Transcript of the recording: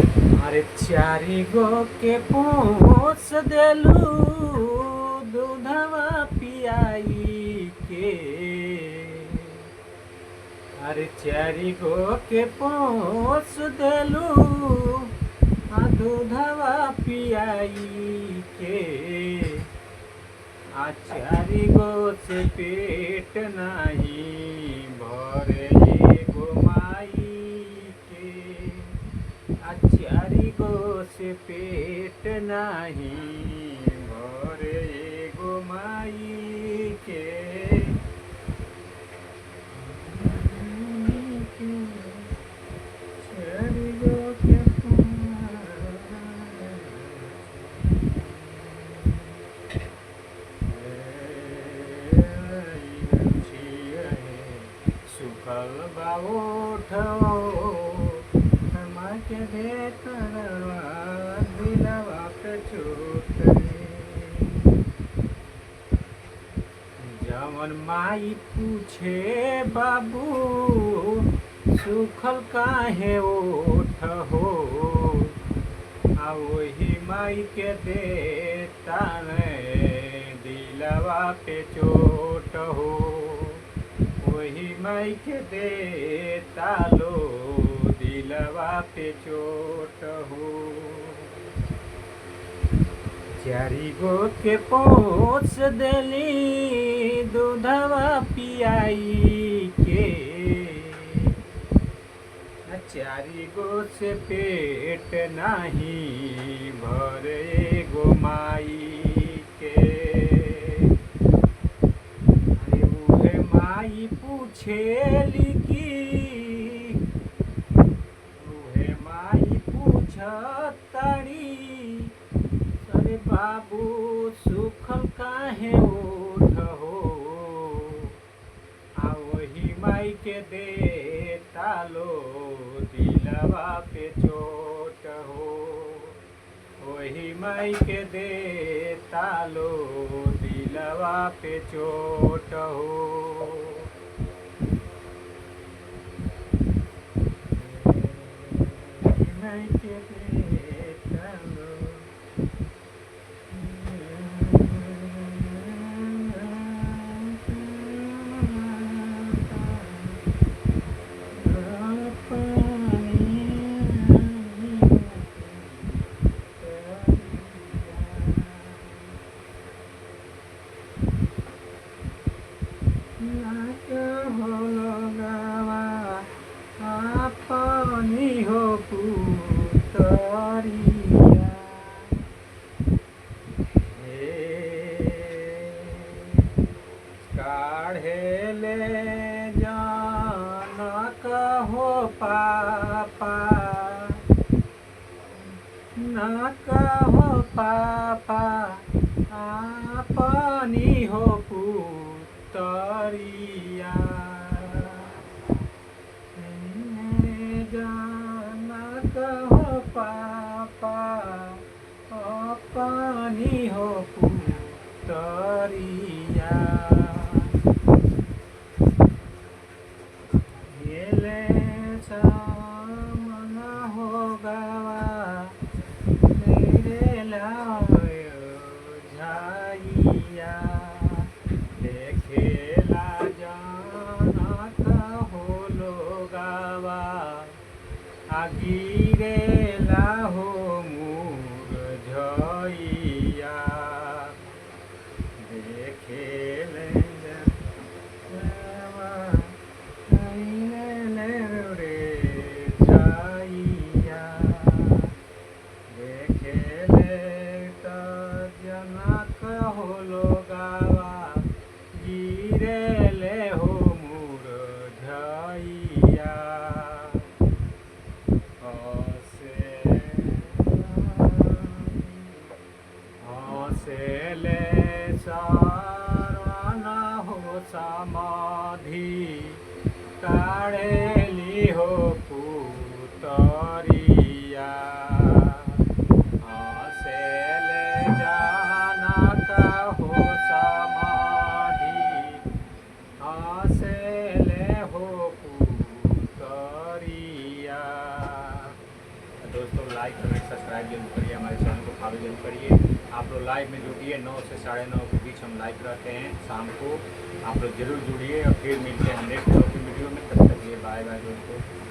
अरे चारी गो के पोस देलू दूधवा पियाई के। अरे चारी गो के पोस देलू दूधवा पियाई के। चारी गो से पेट नहीं भरे एगो माई के। चारी गो से पेट नहीं भरे एगो माई के। चारी गो के सुखल बाबूठो के भेतरवा दिलवा पे चोट जवन माई पूछे बाबू सुखल काहे ओठ हो। आ वही माई के देता दिलवा पे चोट हो। वही माई के देता लो दिलवा पे चोट हो। चारी गो के पोस देली दूधवा पियाई के। चारी गो से पेट नहीं भरे एगो माई के। अरे उहे माई पूछेली की तारी अरे बाबू सुखल काहे ओठ हो। आ वही माई के देता लो दिलवा पे चोट हो। वही माई के देता लो दिलवा पे चोट हो। पानी हो पुतरिया काढ़े ले जाना कहो पापा न कहो पापा पानी हो पुतरिया। जाना कहो पापा पानी हो पुतरिया। गेले सामना हो गवा मेरे लायो झाइया। देखेला जाना कहो लोगावा गिरेला हो मुरझइया। देखेले रे झाइया। देखेले त जनक हो लोगावा गिरेले हो मुरझइया। हसेले सरवाना हो समाधि काढ़ेली हो पुतरिया। हसेले जाना का हो समाधि हसेले हो पुतरिया। दोस्तों लाइक कमेंट सब्सक्राइब जरूर करिए, हमारे चैनल को फॉलो जरूर करिए। आप लोग लाइव में जुड़िए, 9 से 9:30 के बीच हम लाइव रहते हैं शाम को। आप लोग जरूर जुड़िए और फिर मिलते हैं नेक्स्ट वीडियो में। तब तक ये बाय बाय दोस्तों।